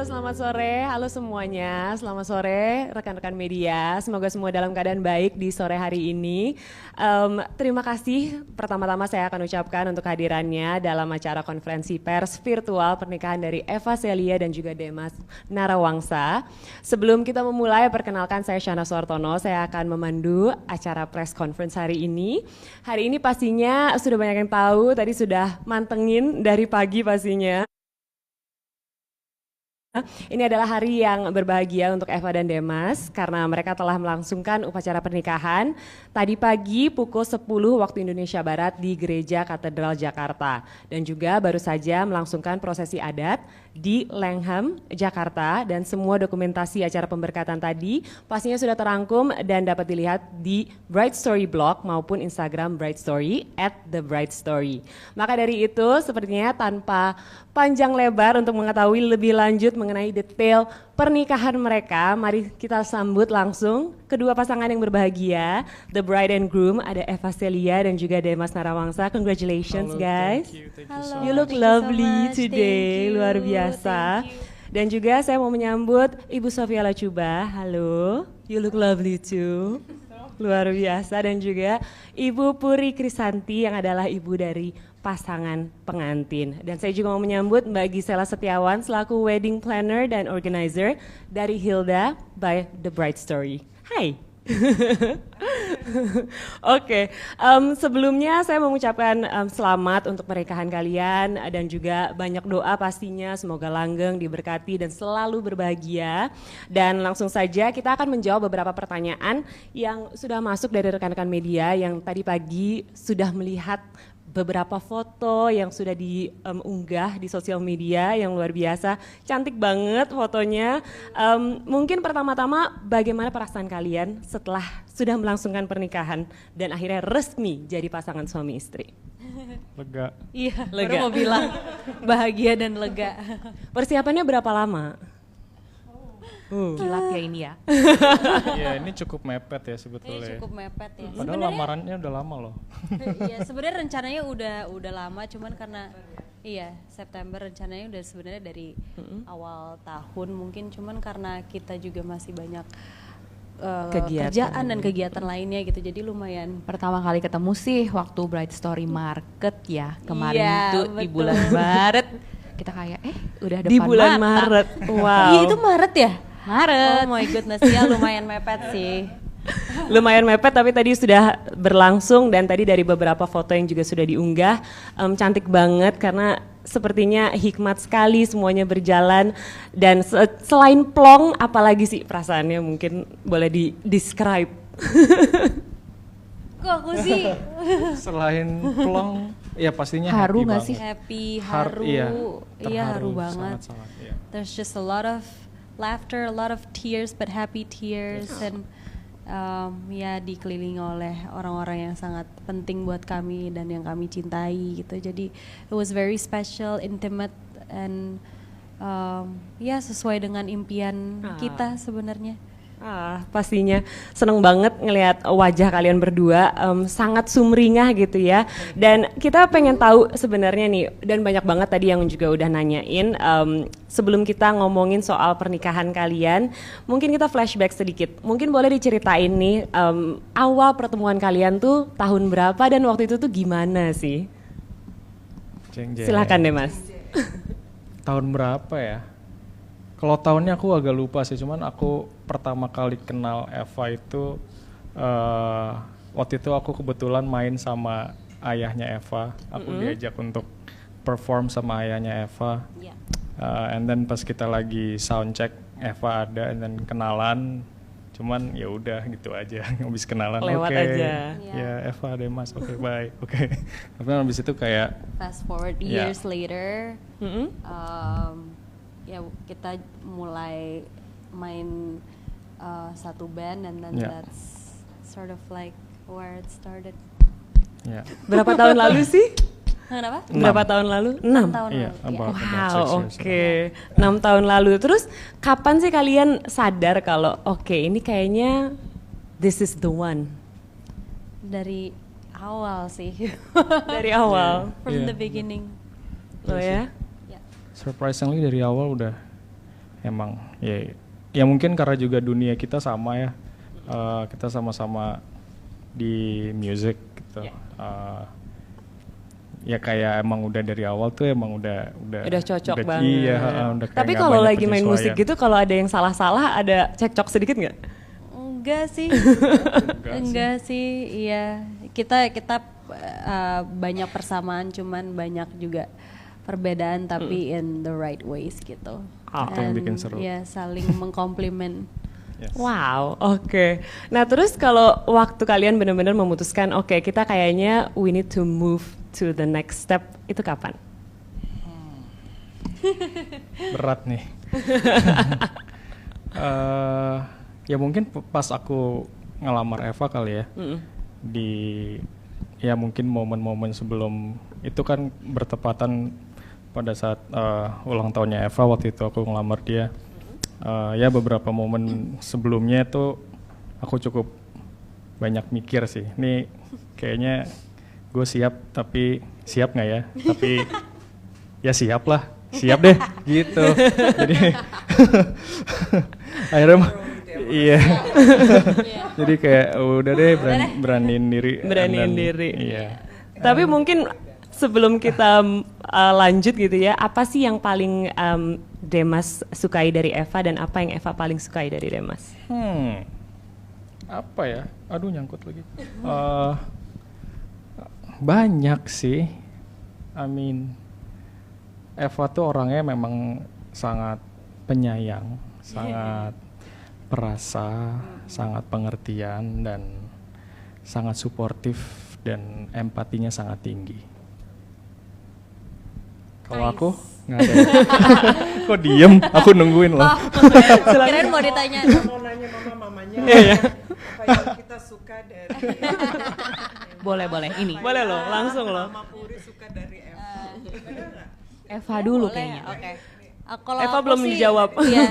Halo, selamat sore. Halo semuanya. Selamat sore rekan-rekan media. Semoga semua dalam keadaan baik di sore hari ini. Terima kasih. Pertama-tama saya akan ucapkan untuk kehadirannya dalam acara konferensi pers virtual pernikahan dari Eva Celia dan juga Demas Narawangsa. Sebelum kita memulai, perkenalkan saya Shana Suartono. Saya akan memandu acara press conference hari ini. Hari ini pastinya sudah banyak yang tahu. Tadi sudah mantengin dari pagi pastinya. Ini adalah hari yang berbahagia untuk Eva dan Demas karena mereka telah melangsungkan upacara pernikahan tadi pagi pukul 10 waktu Indonesia Barat di Gereja Katedral Jakarta dan juga baru saja melangsungkan prosesi adat di Langham, Jakarta, dan semua dokumentasi acara pemberkatan tadi pastinya sudah terangkum dan dapat dilihat di Bright Story blog maupun Instagram Bright Story @thebrightstory. Maka dari itu sepertinya tanpa panjang lebar untuk mengetahui lebih lanjut mengenai detail pernikahan mereka, mari kita sambut langsung kedua pasangan yang berbahagia, the bride and groom, ada Eva Celia dan juga Demas Narawangsa. Congratulations. Hello, guys. Thank you so you look lovely so today, luar biasa. Dan juga saya mau menyambut Ibu Sofia Lacuba. Halo, you look lovely too. Luar biasa. Dan juga Ibu Puri Krisanti yang adalah ibu dari pasangan pengantin. Dan saya juga mau menyambut Mbak Gisela Setiawan selaku wedding planner dan organizer dari Hilda by The Bright Story. Hai. Oke, sebelumnya saya mengucapkan selamat untuk pernikahan kalian dan juga banyak doa pastinya semoga langgeng, diberkati dan selalu berbahagia. Dan langsung saja kita akan menjawab beberapa pertanyaan yang sudah masuk dari rekan-rekan media yang tadi pagi sudah melihat beberapa foto yang sudah diunggah di sosial media yang luar biasa, cantik banget fotonya. Mungkin pertama-tama bagaimana perasaan kalian setelah sudah melangsungkan pernikahan dan akhirnya resmi jadi pasangan suami istri? Lega. Iya, lega. Baru mau bilang bahagia dan lega. Persiapannya berapa lama? Kilat ya ini ya. Iya, ini cukup mepet ya sebetulnya. Ini cukup mepet ya. Padahal lamarannya udah lama loh. Iya, sebenarnya rencananya udah lama, cuman karena iya September rencananya udah sebenarnya dari awal tahun mungkin, cuman karena kita juga masih banyak kerjaan dan kegiatan lainnya gitu, jadi lumayan. Pertama kali ketemu sih waktu Bright Story Market ya kemarin Iya, itu di bulan Maret. Kita kayak udah depan di bulan mata. Maret. Wow. Iya itu Maret ya? Maret. Oh my goodness, ya lumayan mepet sih. Lumayan mepet tapi tadi sudah berlangsung dan tadi dari beberapa foto yang juga sudah diunggah cantik banget karena sepertinya hikmat sekali semuanya berjalan dan selain plong apalagi sih perasaannya mungkin boleh di-describe. Kok aku sih Selain plong, ya pastinya Haru happy nggak banget. sih? happy, haru, Iya, iya haru banget. sangat-sangat, iya. There's just a lot of laughter, a lot of tears, but happy tears, and ya dikelilingi oleh orang-orang yang sangat penting buat kami dan yang kami cintai gitu. Jadi it was very special, intimate, and ya sesuai dengan impian kita sebenarnya. Pastinya seneng banget ngelihat wajah kalian berdua sangat sumringah gitu ya. Dan kita pengen tahu sebenarnya nih, dan banyak banget tadi yang juga udah nanyain sebelum kita ngomongin soal pernikahan kalian, mungkin kita flashback sedikit. Mungkin boleh diceritain nih awal pertemuan kalian tuh tahun berapa dan waktu itu tuh gimana sih? Silakan deh Mas. Tahun berapa ya? Kalau tahunnya aku agak lupa sih, cuman aku pertama kali kenal Eva itu waktu itu aku kebetulan main sama ayahnya Eva. Aku diajak untuk perform sama ayahnya Eva. Yeah. And then pas kita lagi sound check, Eva ada dan kenalan. Cuman ya udah gitu aja, habis kenalan Lewat oke. aja. Ya Eva Demas, oke bye, oke. Tapi habis itu kayak Fast forward years later, ya kita mulai main satu band, and then that's sort of like where it started. ya. Berapa tahun lalu sih? Kenapa? Berapa tahun lalu? 6 tahun Iya, lalu. about Wow, 6 years oke. 6 tahun lalu. Terus kapan sih kalian sadar kalau oke, ini kayaknya this is the one? Dari awal sih. Dari awal. From Iya. the beginning. Oh ya? Ya. Surprisingly dari awal udah emang ya mungkin karena juga dunia kita sama ya. Kita sama-sama di music gitu. Ya kayak emang udah dari awal tuh emang udah cocok banget. Iya, udah kayak Tapi nggak kalau banyak lagi main musik penyesuaian. gitu, kalau ada yang salah-salah, ada cekcok sedikit nggak? Enggak sih. Enggak sih. Iya. Kita banyak persamaan, cuman banyak juga perbedaan tapi in the right ways gitu. Itu yang bikin seru. Ya, saling mengkomplimen. Yes. Wow, oke. Nah terus kalau waktu kalian benar-benar memutuskan, oke, kita kayaknya we need to move to the next step, itu kapan? Berat nih. Ya mungkin pas aku ngelamar Eva kali ya. Ya mungkin momen-momen sebelum itu kan bertepatan pada saat ulang tahunnya Eva, waktu itu aku ngelamar dia. Ya beberapa momen sebelumnya itu aku cukup banyak mikir sih. Ini kayaknya gue siap, tapi siap nggak ya? Tapi ya siap lah, siap deh gitu. Jadi akhirnya iya. Jadi kayak udah deh beraniin diri. Beraniin diri. Iya. Tapi mungkin sebelum kita lanjut gitu ya, apa sih yang paling Demas sukai dari Eva dan apa yang Eva paling sukai dari Demas? Apa ya? Aduh nyangkut lagi. Banyak sih. I mean, Eva tuh orangnya memang sangat penyayang, sangat perasa, sangat pengertian dan sangat suportif dan empatinya sangat tinggi. Kalau aku nggak ada. Kok diem? Aku nungguin loh. Kirain mau ditanya. Mau nanya mamanya apa yang kita suka dari Boleh ini. Boleh loh, langsung loh. Mama Puri suka dari Eva. Bener nggak? Eva dulu Boleh, kayaknya. Oke. Kalau Eva aku belum sih, dijawab. Iya.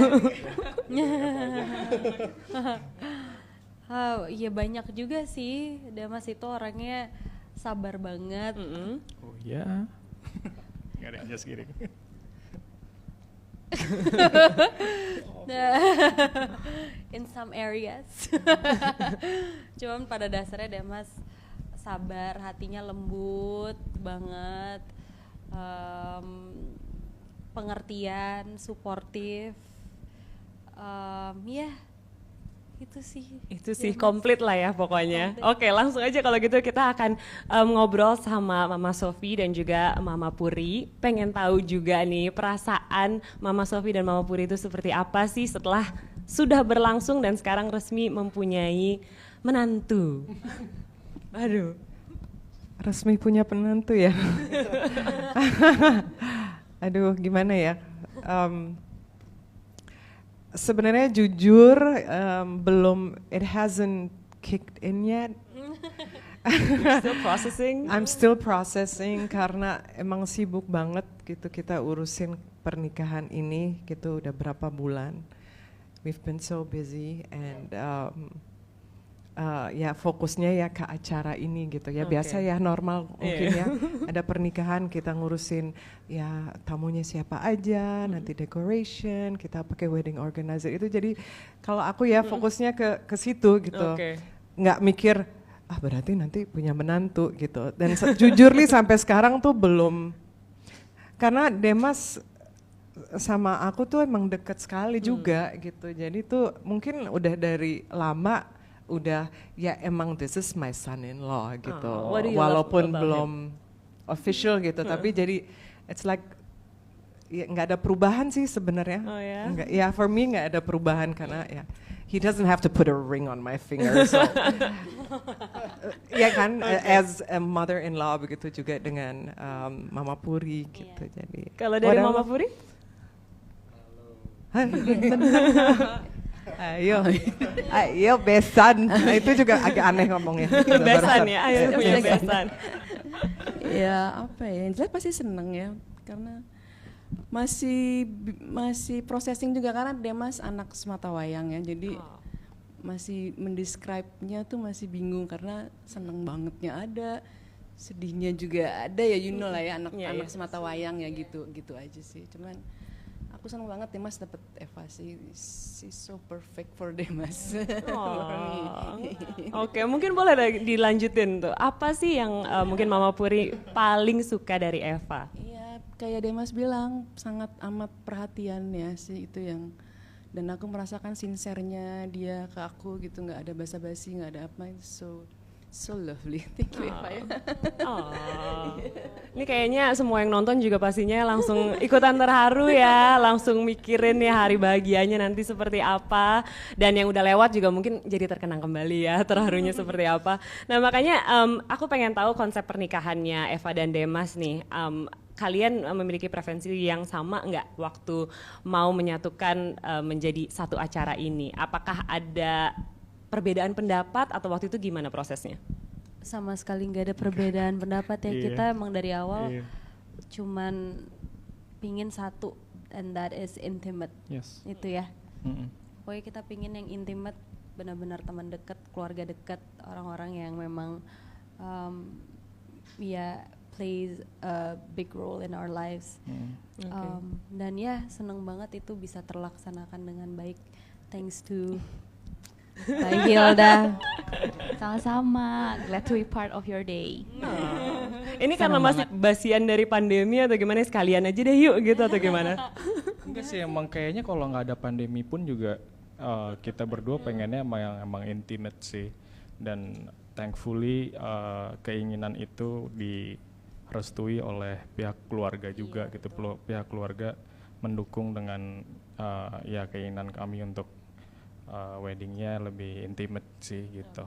Iya banyak juga sih. Damas itu orangnya sabar banget. Oh ya. Nggak ada yang just kidding. In some areas. Cuman pada dasarnya Damas sabar, hatinya lembut banget, pengertian, suportif, ya itu sih. Itu sih komplit lah ya pokoknya. Oke, langsung aja kalau gitu kita akan ngobrol sama Mama Sofi dan juga Mama Puri. Pengen tahu juga nih perasaan Mama Sofi dan Mama Puri itu seperti apa sih setelah sudah berlangsung dan sekarang resmi mempunyai menantu. Aduh. Resmi punya penantu ya. Aduh, gimana ya? Sebenarnya jujur belum, it hasn't kicked in yet. Still processing. I'm still processing karena emang sibuk banget gitu kita urusin pernikahan ini gitu udah berapa bulan. We've been so busy and ya fokusnya ya ke acara ini gitu ya. Biasa ya normal mungkin ya ada pernikahan kita ngurusin ya tamunya siapa aja, nanti decoration, kita pakai wedding organizer itu. Jadi kalau aku ya fokusnya ke situ gitu. Nggak mikir berarti nanti punya menantu gitu. Dan jujur nih sampai sekarang tuh belum, karena Demas sama aku tuh emang deket sekali juga gitu. Jadi tuh mungkin udah dari lama udah ya emang this is my son-in-law gitu. Walaupun belum official gitu, tapi jadi it's like ya nggak ada perubahan sih sebenarnya. Oh ya? Ya for me nggak ada perubahan karena ya he doesn't have to put a ring on my finger. So ya kan as a mother-in-law begitu juga dengan Mama Puri gitu. Jadi Kalau dari Mama Puri? Ayo besan. Nah, itu juga agak aneh ngomongnya. Besan ya, ayo punya besan. Ya apa ya, yang jelas pasti seneng ya, karena masih processing juga karena Demas anak Sematawayang ya, jadi masih mendescribe-nya tuh masih bingung karena seneng bangetnya ada, sedihnya juga ada ya, you know lah ya anak Sematawayang ya gitu aja sih. Cuman aku senang banget Demas dapat Eva sih. She's so perfect for Demas. Oke, mungkin boleh dilanjutin tuh. Apa sih yang mungkin Mama Puri paling suka dari Eva? Iya, kayak Demas bilang sangat amat perhatian ya sih itu yang, dan aku merasakan sincernya dia ke aku gitu, nggak ada basa-basi, nggak ada apa, so lovely. Thank you Eva ya. Ini kayaknya semua yang nonton juga pastinya langsung ikutan terharu ya, langsung mikirin ya hari bahagianya nanti seperti apa, dan yang udah lewat juga mungkin jadi terkenang kembali ya terharunya seperti apa. Nah makanya aku pengen tahu konsep pernikahannya Eva dan Demas nih. Kalian memiliki preferensi yang sama nggak waktu mau menyatukan menjadi satu acara ini? Apakah ada perbedaan pendapat atau waktu itu gimana prosesnya? Sama sekali nggak ada perbedaan pendapat ya. Kita emang dari awal cuman pingin satu, and that is intimate. Yes. Itu ya. Pokoknya kita pingin yang intimate, benar-benar teman dekat, keluarga dekat, orang-orang yang memang ya plays a big role in our lives. Dan ya seneng banget itu bisa terlaksanakan dengan baik, thanks to Mbak Hilda. Sama-sama, glad to be part of your day. Ini karena masih basian dari pandemi atau gimana, sekalian aja deh yuk gitu atau gimana? Enggak sih, emang kayaknya kalau nggak ada pandemi pun juga kita berdua pengennya emang intimate sih, dan thankfully keinginan itu direstui oleh pihak keluarga juga gitu. Pihak keluarga mendukung dengan ya keinginan kami untuk weddingnya lebih intimate sih gitu.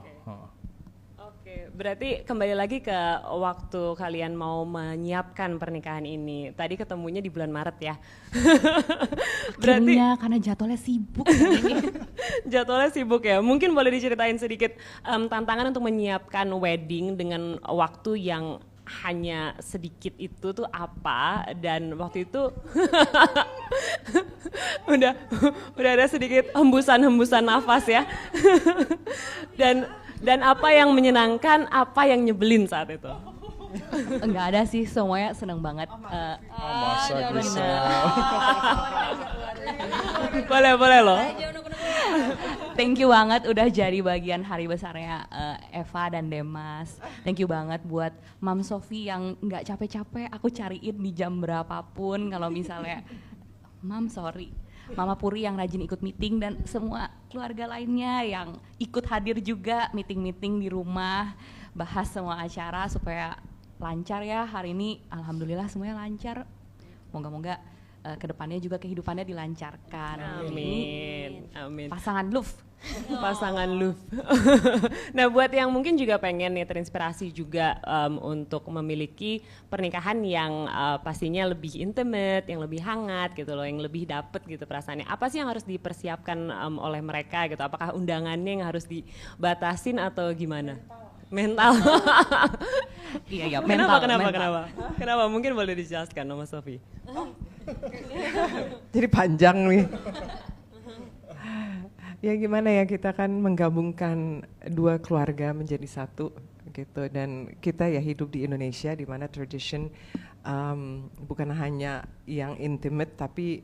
Oke, berarti kembali lagi ke waktu kalian mau menyiapkan pernikahan ini. Tadi ketemunya di bulan Maret ya. Berarti karena jadwalnya sibuk. Jadwalnya sibuk ya. Mungkin boleh diceritain sedikit tantangan untuk menyiapkan wedding dengan waktu yang hanya sedikit itu tuh apa, dan waktu itu udah ada sedikit hembusan nafas ya. dan apa yang menyenangkan, apa yang nyebelin saat itu? Enggak ada sih, semuanya seneng banget. Masa bisa. Boleh loh. Thank you banget udah jadi bagian hari besarnya Eva dan Demas. Thank you banget buat Mam Sofi yang nggak capek-capek aku cariin di jam berapapun kalau misalnya Mam sorry. Mama Puri yang rajin ikut meeting, dan semua keluarga lainnya yang ikut hadir juga meeting-meeting di rumah, bahas semua acara supaya lancar ya hari ini. Alhamdulillah semuanya lancar. Moga-moga kedepannya juga kehidupannya dilancarkan. Amin. Pasangan love. Nah buat yang mungkin juga pengen nih terinspirasi juga untuk memiliki pernikahan yang pastinya lebih intimate, yang lebih hangat gitu loh, yang lebih dapet gitu perasaannya. Apa sih yang harus dipersiapkan oleh mereka gitu? Apakah undangannya yang harus dibatasin atau gimana? Mental. Iya mental. Kenapa? Mungkin boleh dijelaskan Mama Sofi. Jadi panjang nih. Ya gimana ya, kita kan menggabungkan dua keluarga menjadi satu gitu, dan kita ya hidup di Indonesia di mana tradition bukan hanya yang intimate tapi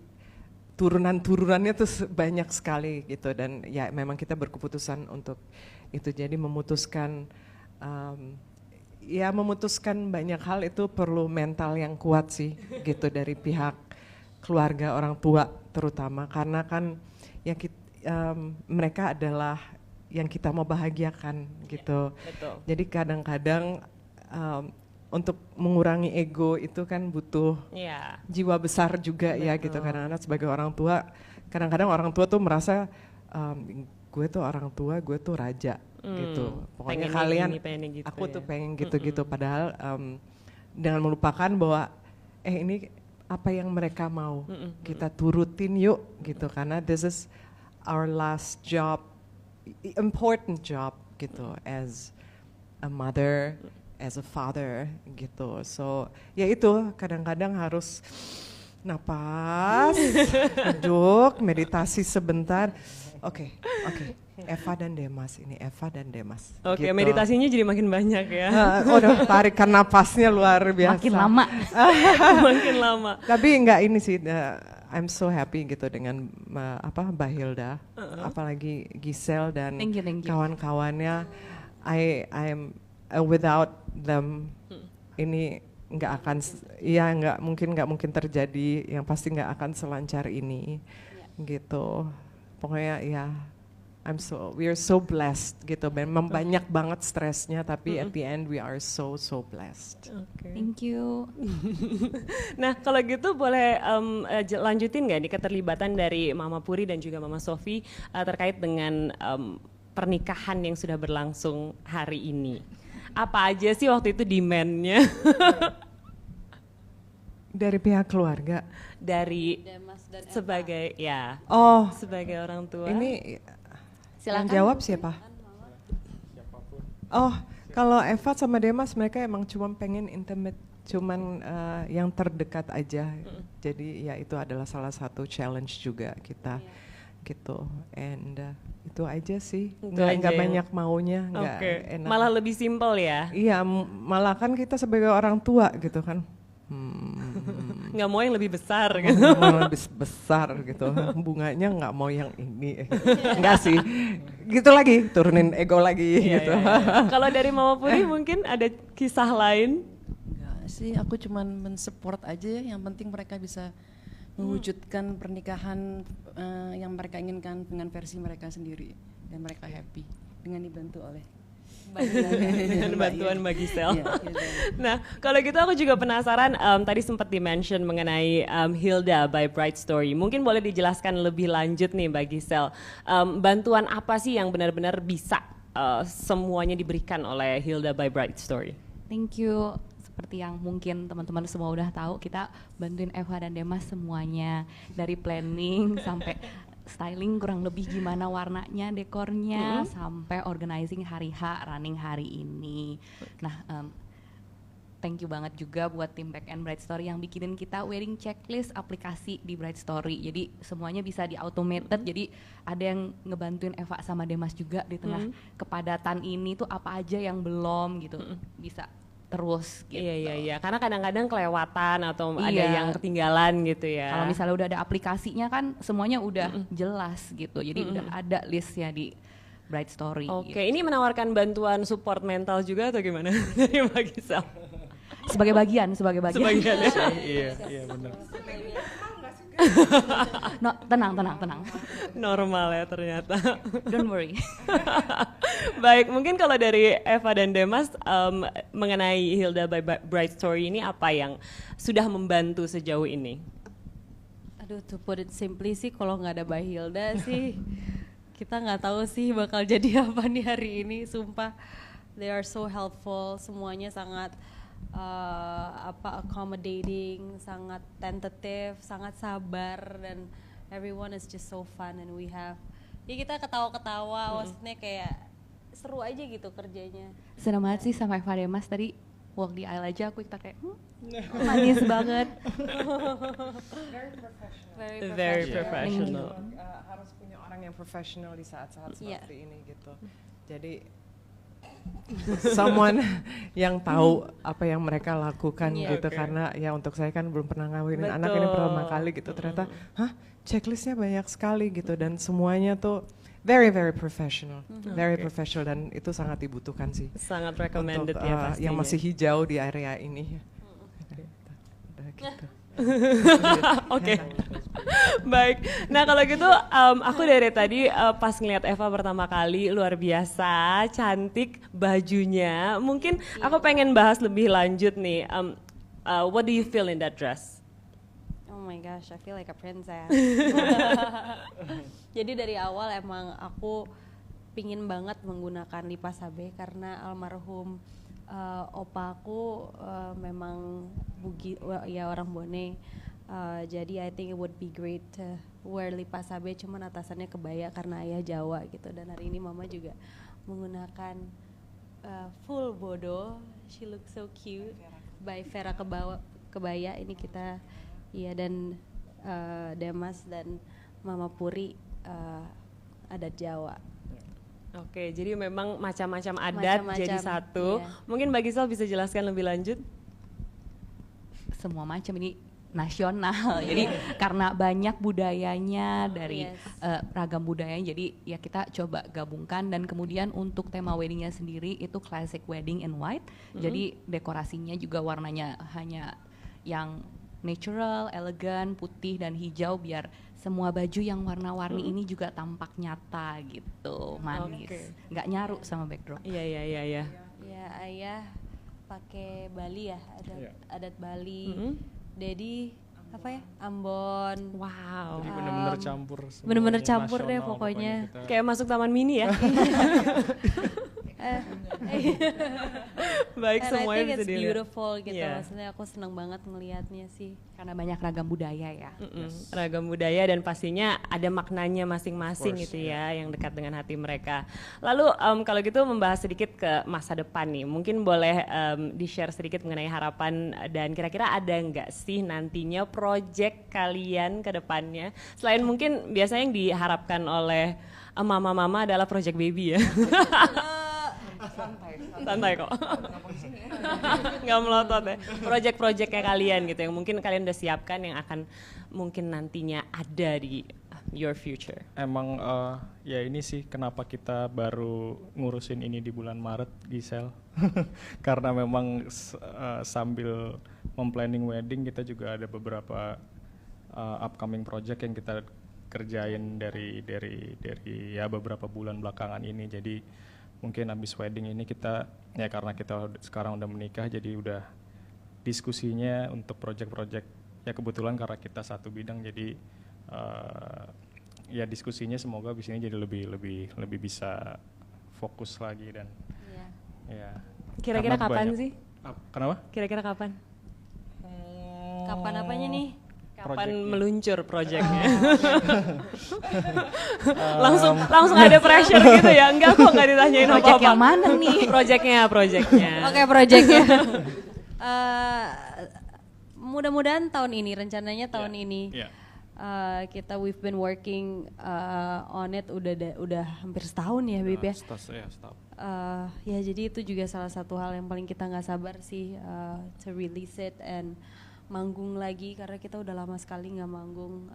turunan-turunannya tuh banyak sekali gitu, dan ya memang kita berkeputusan untuk itu. Jadi memutuskan banyak hal itu perlu mental yang kuat sih gitu dari pihak keluarga, orang tua terutama, karena kan ya mereka adalah yang kita mau bahagiakan gitu. Betul. Jadi kadang-kadang untuk mengurangi ego itu kan butuh jiwa besar juga. Betul. Ya gitu. Kadang-kadang sebagai orang tua, kadang-kadang orang tua tuh merasa gue tuh orang tua, gue tuh raja gitu. Pokoknya pengen kalian, ini, gitu, aku tuh pengen gitu-gitu. Padahal dengan melupakan bahwa ini apa yang mereka mau, kita turutin yuk gitu, karena this is our last job, important job gitu, as a mother, as a father gitu. So ya itu kadang-kadang harus napas, duduk, meditasi sebentar. Oke. Eva dan Demas ini, Eva dan Demas. Oke, gitu. Meditasinya jadi makin banyak ya. Udah tarikan napasnya luar biasa. Makin lama. Makin lama. Tapi enggak ini sih, I'm so happy gitu dengan Mbak Hilda, apalagi Giselle dan Thank you. kawan-kawannya. I'm without them ini nggak mungkin terjadi, yang pasti nggak akan selancar ini gitu. Pokoknya ya we are so blessed gitu. Memang banyak banget stresnya, tapi at the end we are so blessed. Thank you. Nah kalau gitu boleh lanjutin nggak nih keterlibatan dari Mama Puri dan juga Mama Sofi terkait dengan pernikahan yang sudah berlangsung hari ini. Apa aja sih waktu itu demand-nya? Dari pihak keluarga. Dari Demas dan Eva. sebagai sebagai orang tua. Ini Silakan. yang jawab siapa? Oh, kalau Eva sama Demas mereka emang cuma pengen intimate, cuman yang terdekat aja. Jadi ya itu adalah salah satu challenge juga kita gitu. And itu aja sih. Nggak banyak maunya, nggak enak. Malah lebih simpel ya. Iya, malah kan kita sebagai orang tua gitu kan. Nggak mau yang lebih besar gitu. Mau lebih besar gitu, bunganya nggak mau yang ini, nggak sih, gitu lagi, turunin ego lagi gitu. Kalau dari Mama Puri mungkin ada kisah lain? Enggak sih, aku cuman mensupport aja ya, yang penting mereka bisa mewujudkan pernikahan yang mereka inginkan dengan versi mereka sendiri dan mereka happy dengan dibantu oleh dengan bantuan Mbak Giselle. Iya, Nah, kalau gitu aku juga penasaran, tadi sempat di-mention mengenai Hilda by Bright Story. Mungkin boleh dijelaskan lebih lanjut nih Mbak Giselle, bantuan apa sih yang benar-benar bisa semuanya diberikan oleh Hilda by Bright Story? Thank you. Seperti yang mungkin teman-teman semua udah tahu, kita bantuin Eva dan Demas semuanya, dari planning sampai styling kurang lebih gimana warnanya, dekornya, sampai organizing hari H, running hari ini. Nah, thank you banget juga buat tim Back and Bright Story yang bikinin kita wedding checklist aplikasi di Bright Story. Jadi semuanya bisa di-automated, jadi ada yang ngebantuin Eva sama Demas juga di tengah kepadatan ini tuh apa aja yang belum gitu, bisa terus gitu. Iya, karena kadang-kadang kelewatan atau ada yang ketinggalan gitu ya. Kalau misalnya udah ada aplikasinya kan semuanya udah jelas gitu, jadi udah ada listnya di Bright Story. Oke, gitu. ini menawarkan bantuan support mental juga atau gimana dari Mbak Giselle? Sebagai bagian. Sebagian ya? Iya benar. No, tenang. Normal ya ternyata. Don't worry. Baik, mungkin kalau dari Eva dan Demas mengenai Hilda by Bright Story ini apa yang sudah membantu sejauh ini? Aduh, to put it simply sih, kalau nggak ada Mbak Hilda sih kita nggak tahu sih bakal jadi apa nih hari ini. Sumpah, they are so helpful, semuanya sangat accommodating, sangat tentative, sangat sabar, dan everyone is just so fun, and we have kita ketawa-ketawa, maksudnya kayak seru aja gitu kerjanya. Senang banget sih sama Eva Demas tadi walk the aisle aja aku kita kayak manis banget. Very professional. Harus punya orang yang profesional di saat-saat seperti ini gitu. Jadi someone yang tahu apa yang mereka lakukan gitu, karena ya untuk saya kan belum pernah ngawinin anak ini pertama kali gitu, ternyata checklistnya banyak sekali gitu, dan semuanya tuh very professional, very professional, dan itu sangat dibutuhkan sih. Sangat recommended untuk, ya pastinya. yang masih hijau di area ini. Udah gitu. Oke. Baik. Nah kalau gitu aku dari tadi pas ngeliat Eva pertama kali luar biasa cantik bajunya. Mungkin aku pengen bahas lebih lanjut nih. What do you feel in that dress? Oh my gosh, I feel like a princess. Jadi dari awal emang aku pingin banget menggunakan lipas HB karena almarhum opaku memang ya orang Bone. Jadi I think it would be great to wear lipas HB, cuman atasannya kebaya karena ayah Jawa gitu. Dan hari ini mama juga menggunakan full bodo. She looks so cute by Vera Kebaya. Ini kita dan Demas dan Mama Puri adat Jawa. Oke, jadi memang macam-macam adat jadi satu. Iya. Mungkin Mbak Giselle bisa jelaskan lebih lanjut? Semua macam ini nasional. Jadi karena banyak budayanya dari ragam budayanya, jadi ya kita coba gabungkan. Dan kemudian untuk tema weddingnya sendiri itu classic wedding in white. Jadi dekorasinya juga warnanya hanya yang natural, elegan, putih dan hijau biar semua baju yang warna-warni ini juga tampak nyata gitu, manis. Nggak nyaru sama backdrop. Iya. Ya ayah pakai Bali ya, adat Bali. Dedi apa ya? Ambon. Wow. Jadi benar-benar campur. Bener-bener semuanya campur deh nasional pokoknya. Kayak masuk taman mini ya. Baik, And semuanya I think bisa it's dilihat. beautiful gitu. Yeah. Maksudnya aku senang banget ngelihatnya sih. Karena banyak ragam budaya ya. Ragam budaya dan pastinya ada maknanya masing-masing Of course, gitu ya, yang dekat dengan hati mereka. Lalu kalau gitu membahas sedikit ke masa depan nih, mungkin boleh di-share sedikit mengenai harapan dan kira-kira ada nggak sih nantinya project kalian ke depannya? Selain mungkin biasanya yang diharapkan oleh mama-mama adalah project baby ya. Santai kok. Nggak melotot ya. Project-projectnya kalian gitu yang mungkin kalian udah siapkan yang akan mungkin nantinya ada di your future. Emang ya ini sih kenapa kita baru ngurusin ini di bulan Maret Gisel. Karena memang sambil memplanning wedding kita juga ada beberapa upcoming project yang kita kerjain dari ya beberapa bulan belakangan ini. Jadi mungkin habis wedding ini kita ya karena kita sekarang udah menikah jadi udah diskusinya untuk project-project ya kebetulan karena kita satu bidang jadi ya diskusinya semoga abis ini jadi lebih bisa fokus lagi dan ya. Kira-kira kapan banyak, sih? Kenapa? Kira-kira kapan? Kapan apanya nih? Kapan Project-nya. meluncur projectnya? langsung ada pressure gitu ya? Enggak kok, nggak ditanyain apa-apa. Project yang mana nih? Projectnya. Oke, projectnya. Mudah-mudahan tahun ini, rencananya tahun ini. Yeah. We've been working on it udah hampir setahun ya, Bib ya. Setahun. Ya jadi itu juga salah satu hal yang paling kita nggak sabar sih to release it and manggung lagi karena kita udah lama sekali nggak manggung.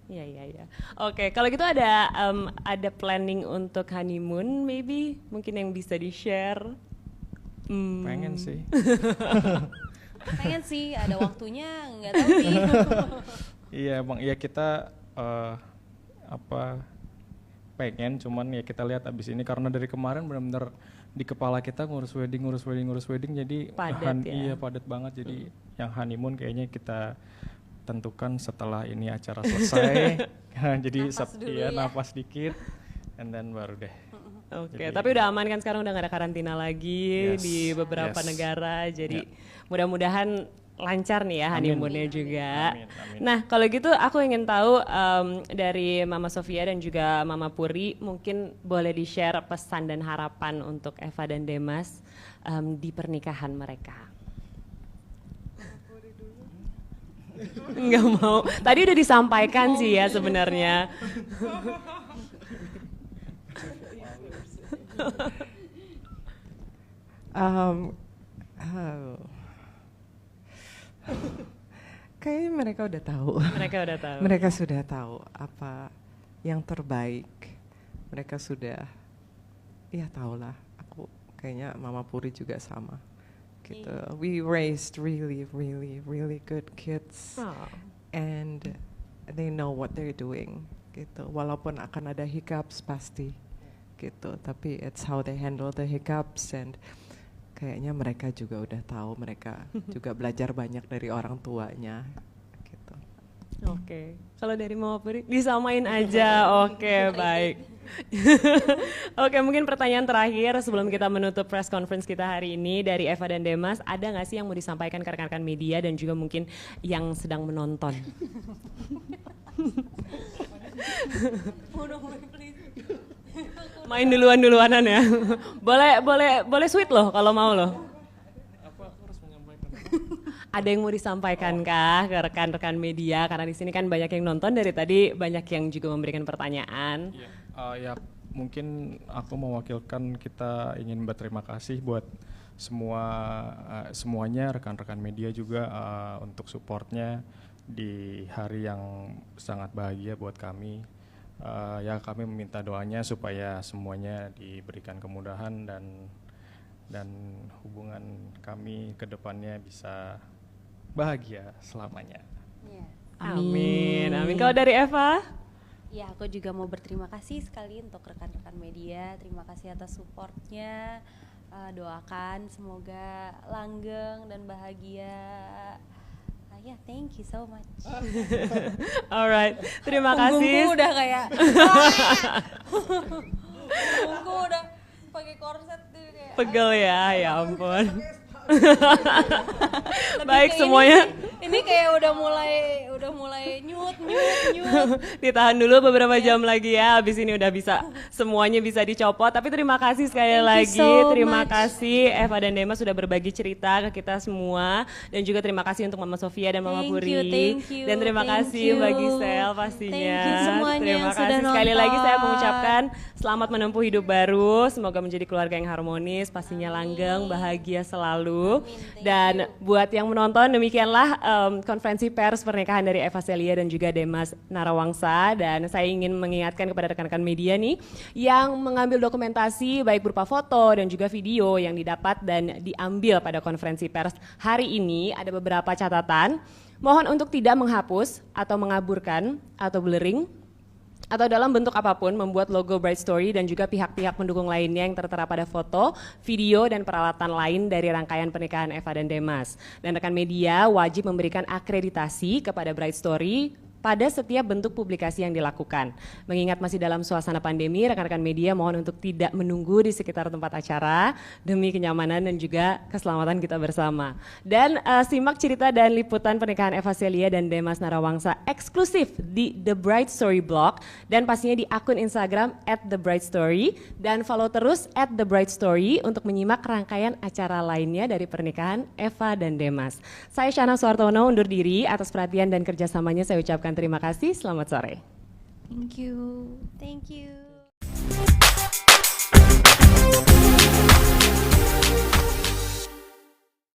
Iya. Oke, kalau gitu ada planning untuk honeymoon maybe mungkin yang bisa di-share. Pengen sih. Pengen sih, ada waktunya nggak tahu sih. Iya bang, iya kita pengen, cuman ya kita lihat abis ini karena dari kemarin benar-benar di kepala kita ngurus wedding, jadi padat ya? Iya padat banget, jadi yang honeymoon kayaknya kita tentukan setelah ini acara selesai. Jadi nafas dikit, and then baru deh. Oke, tapi udah aman kan sekarang, udah gak ada karantina lagi di beberapa negara, jadi mudah-mudahan lancar nih ya honeymoonnya juga. Amin. Nah kalau gitu aku ingin tahu dari Mama Sofia dan juga Mama Puri, mungkin boleh di-share pesan dan harapan untuk Eva dan Demas di pernikahan mereka. Enggak mau, tadi udah disampaikan sih ya sebenarnya. Kayaknya mereka udah tahu. Mereka sudah tahu apa yang terbaik. Mereka sudah, ya tahulah. Aku kayaknya Mama Puri juga sama. Gitu. We raised really good kids, and they know what they're doing. Gitu. Walaupun akan ada hiccups pasti. Gitu. Tapi it's how they handle the hiccups, and kayaknya mereka juga udah tahu, mereka juga belajar banyak dari orang tuanya gitu. Oke. Kalau dari Mama Puri disamain aja. Oke, baik. Oke, mungkin pertanyaan terakhir sebelum kita menutup press conference kita hari ini dari Eva dan Demas, ada nggak sih yang mau disampaikan ke rekan-rekan media dan juga mungkin yang sedang menonton? Main duluanan ya. Boleh sweet loh kalau mau loh. Apa aku harus menyampaikan? Ada yang mau disampaikan kah ke rekan-rekan media, karena di sini kan banyak yang nonton dari tadi, banyak yang juga memberikan pertanyaan. Ya mungkin aku mewakilkan, kita ingin berterima kasih buat semuanya rekan-rekan media juga untuk supportnya di hari yang sangat bahagia buat kami. Ya kami meminta doanya supaya semuanya diberikan kemudahan dan hubungan kami ke depannya bisa bahagia selamanya. Amin. Amin. Kalau dari Eva? Ya, aku juga mau berterima kasih sekali untuk rekan-rekan media. Terima kasih atas supportnya. Doakan semoga langgeng dan bahagia. Ya, thank you so much. Alright, terima kasih. Punggungku udah kayak punggungku udah pakai korset tuh kayak Pegel ya ampun. Lebih Baik ke semuanya. ini kayak udah mulai nyut. Ditahan dulu beberapa jam lagi ya. Habis ini udah bisa semuanya bisa dicopot. Tapi terima kasih sekali Thank you lagi. so Terima much. kasih Eva dan Demas sudah berbagi cerita ke kita semua. Dan juga terima kasih untuk Mama Sofia dan Mama Thank Puri. you, Dan terima thank kasih you. Mbak Gisel pastinya. Thank you semuanya Terima yang sudah kasih sekali lagi saya nonton. mengucapkan selamat menempuh hidup baru. Semoga menjadi keluarga yang harmonis, pastinya langgeng, bahagia selalu. Dan buat yang menonton demikianlah konferensi pers pernikahan dari Eva Celia dan juga Demas Narawangsa. Dan saya ingin mengingatkan kepada rekan-rekan media nih yang mengambil dokumentasi baik berupa foto dan juga video yang didapat dan diambil pada konferensi pers hari ini, ada beberapa catatan. Mohon untuk tidak menghapus atau mengaburkan atau blurring atau dalam bentuk apapun membuat logo Bright Story dan juga pihak-pihak pendukung lainnya yang tertera pada foto, video, dan peralatan lain dari rangkaian pernikahan Eva dan Demas. Dan rekan media wajib memberikan akreditasi kepada Bright Story pada setiap bentuk publikasi yang dilakukan. Mengingat masih dalam suasana pandemi, rekan-rekan media mohon untuk tidak menunggu di sekitar tempat acara demi kenyamanan dan juga keselamatan kita bersama. Dan simak cerita dan liputan pernikahan Eva Celia dan Demas Narawangsa eksklusif di The Bright Story Blog dan pastinya di akun Instagram @thebrightstory dan follow terus @thebrightstory untuk menyimak rangkaian acara lainnya dari pernikahan Eva dan Demas. Saya Shana Suartono undur diri, atas perhatian dan kerjasamanya saya ucapkan terima kasih, selamat sore. Thank you.